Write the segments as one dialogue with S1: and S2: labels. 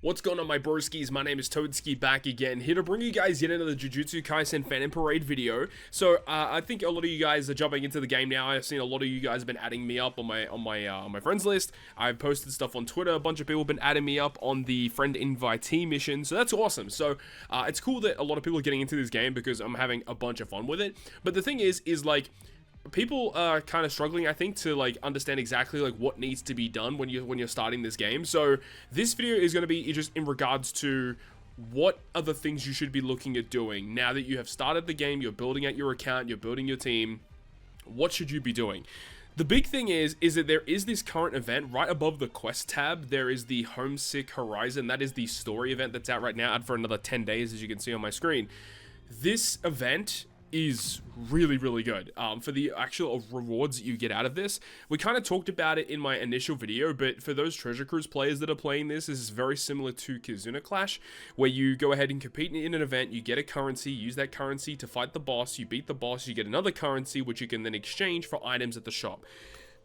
S1: What's going on, my broskiis? My name is Toadski, back again, here to bring you guys yet another Jujutsu Kaisen fan and parade video. So I think a lot of you guys are jumping into the game now. I've seen a lot of you guys have been adding me up on my friends list. I've posted stuff on Twitter. A bunch of people have been adding me up on the friend invitee mission, so that's awesome. So it's cool that a lot of people are getting into this game because I'm having a bunch of fun with it. But the thing is like, people are kind of struggling, I think, to like understand exactly like what needs to be done when you're starting this game. So this video is going to be just in regards to what are the things you should be looking at doing now that you have started the game, you're building out your account, you're building your team. What should you be doing? The big thing is that there is this current event right above the quest tab. There is the Homesick Horizon. That is the story event that's out right now, out for another 10 days, as you can see on my screen. This event is really good for the actual rewards that you get out of this. We kind of talked about it in my initial video, but for those Treasure Cruise players that are playing this is very similar to Kizuna Clash, where you go ahead and compete in an event, you get a currency, use that currency to fight the boss, you beat the boss, you get another currency which you can then exchange for items at the shop.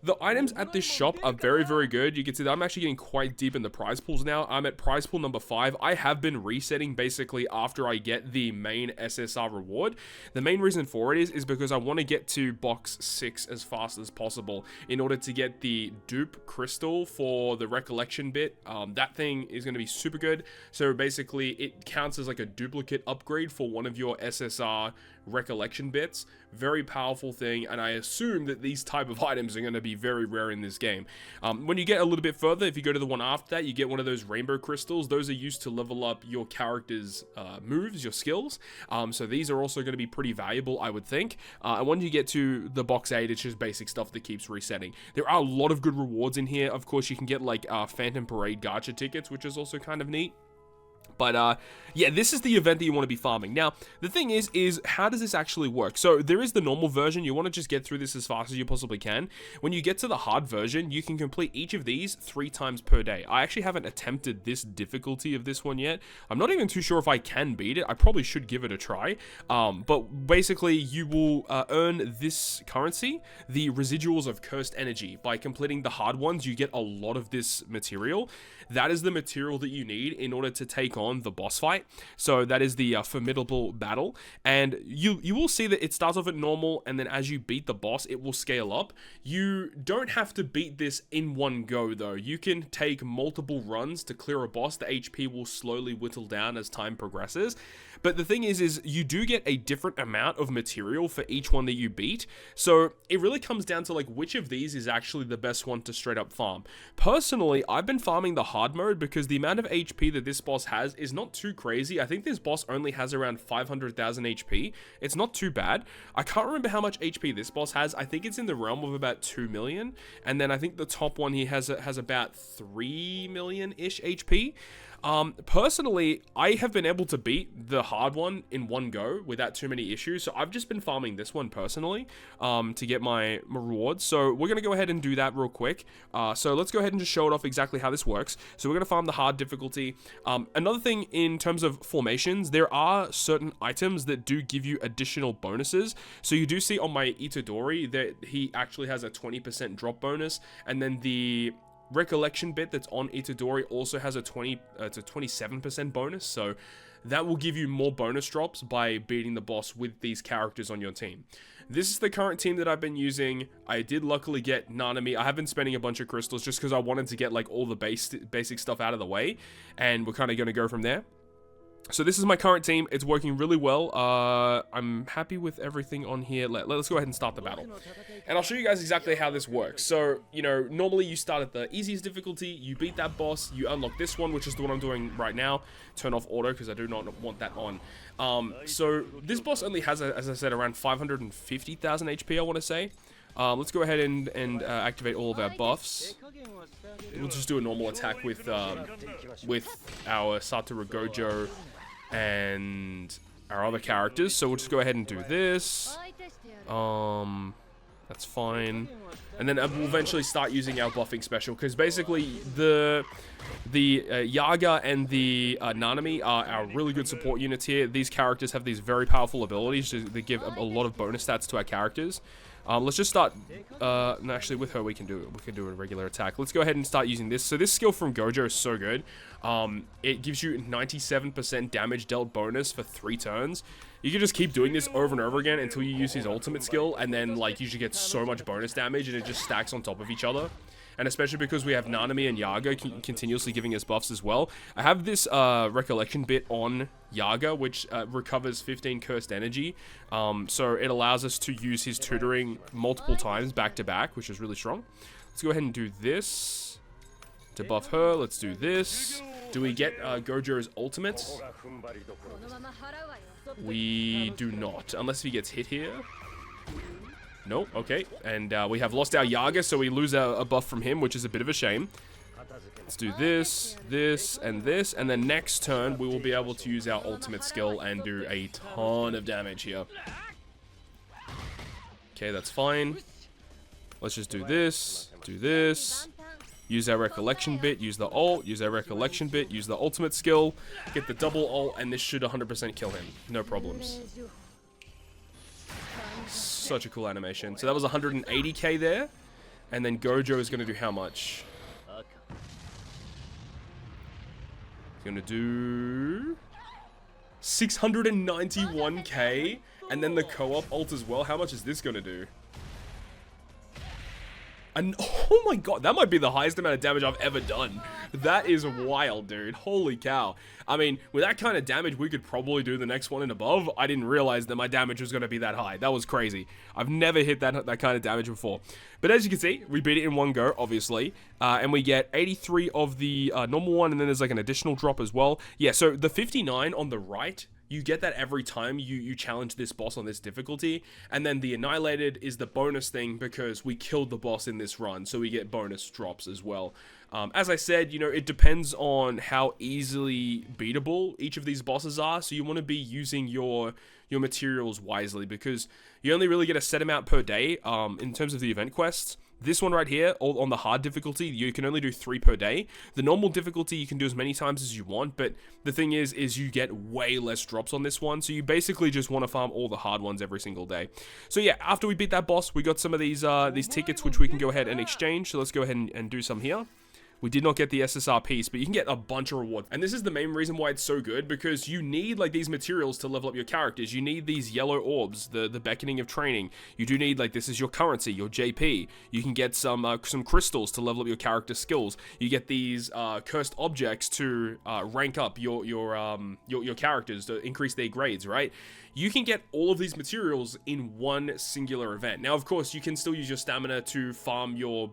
S1: The items at this shop are very good. You can see that I'm actually getting quite deep in the prize pools now. I'm at prize pool number 5. I have been resetting basically after I get the main SSR reward. The main reason for it is because I want to get to box 6 as fast as possible in order to get the dupe crystal for the recollection bit. That thing is going to be super good. So basically it counts as like a duplicate upgrade for one of your SSR recollection bits. Very powerful thing, and I assume that these type of items are going to be very rare in this game. When you get a little bit further, if you go to the one after that, you get one of those rainbow crystals. Those are used to level up your character's moves, your skills. So these are also going to be pretty valuable, I would think. And when you get to the box 8, it's just basic stuff that keeps resetting. There are a lot of good rewards in here. Of course, you can get like Phantom Parade gacha tickets, which is also kind of neat. But yeah, this is the event that you want to be farming. Now, the thing is how does this actually work? So there is the normal version. You want to just get through this as fast as you possibly can. When you get to the hard version, you can complete each of these 3 times per day. I actually haven't attempted this difficulty of this one yet. I'm not even too sure if I can beat it. I probably should give it a try. But basically, you will earn this currency, the residuals of cursed energy. By completing the hard ones, you get a lot of this material. That is the material that you need in order to take on the boss fight. So that is the formidable battle, and you will see that it starts off at normal, and then as you beat the boss, it will scale up. You don't have to beat this in one go though. You can take multiple runs to clear a boss. The HP will slowly whittle down as time progresses. But the thing is you do get a different amount of material for each one that you beat. So it really comes down to like which of these is actually the best one to straight up farm. Personally, I've been farming the hard mode because the amount of HP that this boss has is not too crazy. I think this boss only has around 500,000 HP. It's not too bad. I can't remember how much HP this boss has. I think it's in the realm of about 2 million. And then I think the top one he has about 3 million-ish HP. Personally, I have been able to beat the hard one in one go without too many issues. So I've just been farming this one personally, to get my rewards. So we're going to go ahead and do that real quick. So let's go ahead and just show it off exactly how this works. So we're going to farm the hard difficulty. Another thing in terms of formations, there are certain items that do give you additional bonuses. So you do see on my Itadori that he actually has a 20% drop bonus, and then the recollection bit that's on Itadori also has a 27% bonus, so that will give you more bonus drops by beating the boss with these characters on your team. This is the current team that I've been using. I did luckily get Nanami. I have been spending a bunch of crystals just because I wanted to get like all the basic stuff out of the way, and we're kind of going to go from there. So this is my current team. It's working really well. I'm happy with everything on here. Let's go ahead and start the battle. And I'll show you guys exactly how this works. So, you know, normally you start at the easiest difficulty. You beat that boss. You unlock this one, which is the one I'm doing right now. Turn off auto because I do not want that on. So this boss only has, as I said, around 550,000 HP, I want to say. Let's go ahead and activate all of our buffs. We'll just do a normal attack with our Satoru Gojo and our other characters. So we'll just go ahead and do this. That's fine. And then we'll eventually start using our buffing special, because basically the Yaga and the Nanami are our really good support units here. These characters have these very powerful abilities that give a lot of bonus stats to our characters. Let's just start. No, actually, with her we can do a regular attack. Let's go ahead and start using this. So this skill from Gojo is so good. It gives you 97% damage dealt bonus for 3 turns. You can just keep doing this over and over again until you use his ultimate skill, and then like you should get so much bonus damage, and it just stacks on top of each other. And especially because we have Nanami and Yaga continuously giving us buffs as well. I have this recollection bit on Yaga, which recovers 15 cursed energy. So it allows us to use his tutoring multiple times back to back, which is really strong. Let's go ahead and do this to buff her. Let's do this. Do we get Gojo's ultimate? We do not, unless he gets hit here. Nope, okay. And we have lost our Yaga, so we lose a buff from him, which is a bit of a shame. Let's do this, this, and this. And then next turn, we will be able to use our ultimate skill and do a ton of damage here. Okay, that's fine. Let's just do this, use our recollection bit, use the ult, use our recollection bit, use the ultimate skill, get the double ult, and this should 100% kill him. No problems. Such a cool animation. So that was 180k there. And then Gojo is going to do how much? He's going to do 691k. And then the co-op ult as well. How much is this going to do? And oh my god, that might be the highest amount of damage I've ever done. That is wild, dude. Holy cow. I mean, with that kind of damage, we could probably do the next one and above. I didn't realize that my damage was going to be that high. That was crazy. I've never hit that kind of damage before. But as you can see, we beat it in one go, obviously. And we get 83 of the normal one, and then there's like an additional drop as well. Yeah, so the 59 on the right, you get that every time you challenge this boss on this difficulty. And then the Annihilated is the bonus thing because we killed the boss in this run. So we get bonus drops as well. As I said, you know, it depends on how easily beatable each of these bosses are. So you want to be using your materials wisely because you only really get a set amount per day in terms of the event quests. This one right here, on the hard difficulty, you can only do 3 per day. The normal difficulty, you can do as many times as you want, but the thing is you get way less drops on this one, so you basically just want to farm all the hard ones every single day. So yeah, after we beat that boss, we got some of these tickets, which we can go ahead and exchange, so let's go ahead and do some here. We did not get the SSR piece, but you can get a bunch of rewards. And this is the main reason why it's so good, because you need like these materials to level up your characters. You need these yellow orbs, the beckoning of training. You do need, like, this is your currency, your JP. You can get some crystals to level up your character skills. You get these cursed objects to rank up your characters, to increase their grades, right? You can get all of these materials in one singular event. Now, of course, you can still use your stamina to farm your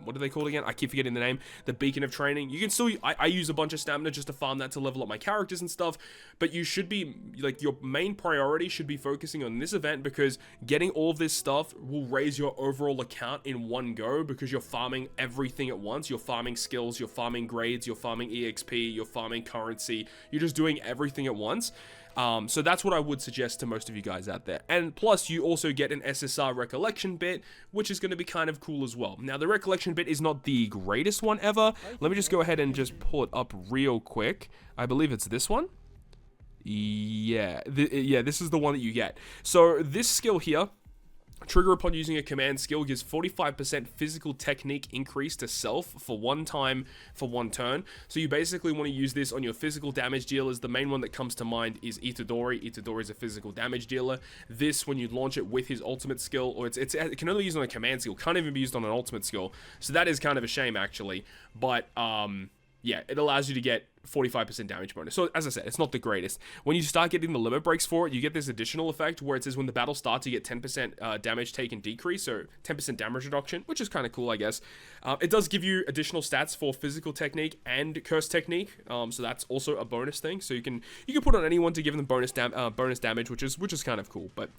S1: what are they called again? I keep forgetting the name. The Beacon of Training. You can still, I use a bunch of stamina just to farm that to level up my characters and stuff. But you should be, like, your main priority should be focusing on this event, because getting all of this stuff will raise your overall account in one go, because you're farming everything at once. You're farming skills, you're farming grades, you're farming EXP, you're farming currency. You're just doing everything at once. So that's what I would suggest to most of you guys out there. And plus, you also get an SSR Recollection bit, which is going to be kind of cool as well. Now, the Recollection bit is not the greatest one ever. Let me just go ahead and just pull it up real quick. I believe it's this one. Yeah, this is the one that you get. So this skill here, trigger upon using a command skill, gives 45% physical technique increase to self for one time for one turn. So you basically want to use this on your physical damage dealers. The main one that comes to mind is Itadori. Itadori is a physical damage dealer. This, when you launch it with his ultimate skill, or it can only be used on a command skill, can't even be used on an ultimate skill. So that is kind of a shame, actually. But yeah, it allows you to get 45% damage bonus. So, as I said, it's not the greatest. When you start getting the limit breaks for it, you get this additional effect where it says when the battle starts, you get 10% damage taken decrease, so 10% damage reduction, which is kind of cool, I guess. It does give you additional stats for physical technique and curse technique, so that's also a bonus thing. So you can put on anyone to give them bonus damage, which is kind of cool. But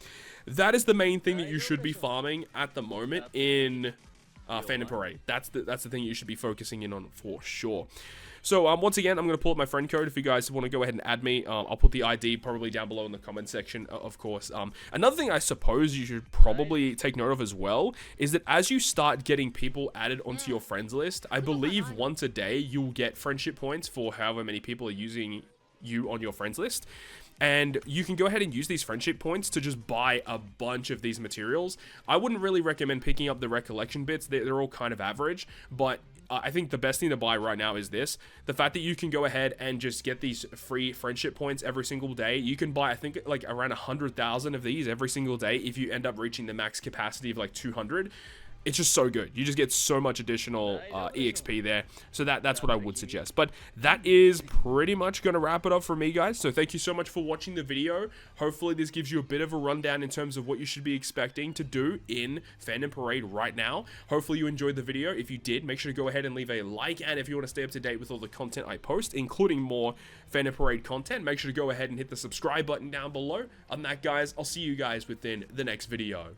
S1: that is the main thing that you should be farming at the moment in Phantom Parade. That's the thing you should be focusing in on for sure. So once again, I'm going to pull up my friend code if you guys want to go ahead and add me. I'll put the ID probably down below in the comment section, of course. Another thing I suppose you should probably take note of as well is that as you start getting people added onto your friends list, I believe once a day you'll get friendship points for however many people are using you on your friends list. and you can go ahead and use these friendship points to just buy a bunch of these materials. I wouldn't really recommend picking up the recollection bits. They're all kind of average, but I think the best thing to buy right now is this. The fact that you can go ahead and just get these free friendship points every single day. You can buy, I think, like around 100,000 of these every single day if you end up reaching the max capacity of like 200. It's just so good. You just get so much additional EXP there. So that's what I would suggest. But that is pretty much going to wrap it up for me, guys. So thank you so much for watching the video. Hopefully this gives you a bit of a rundown in terms of what you should be expecting to do in Fandom Parade right now. Hopefully you enjoyed the video. If you did, make sure to go ahead and leave a like. And if you want to stay up to date with all the content I post, including more Fandom Parade content, make sure to go ahead and hit the subscribe button down below. On that, guys, I'll see you guys within the next video.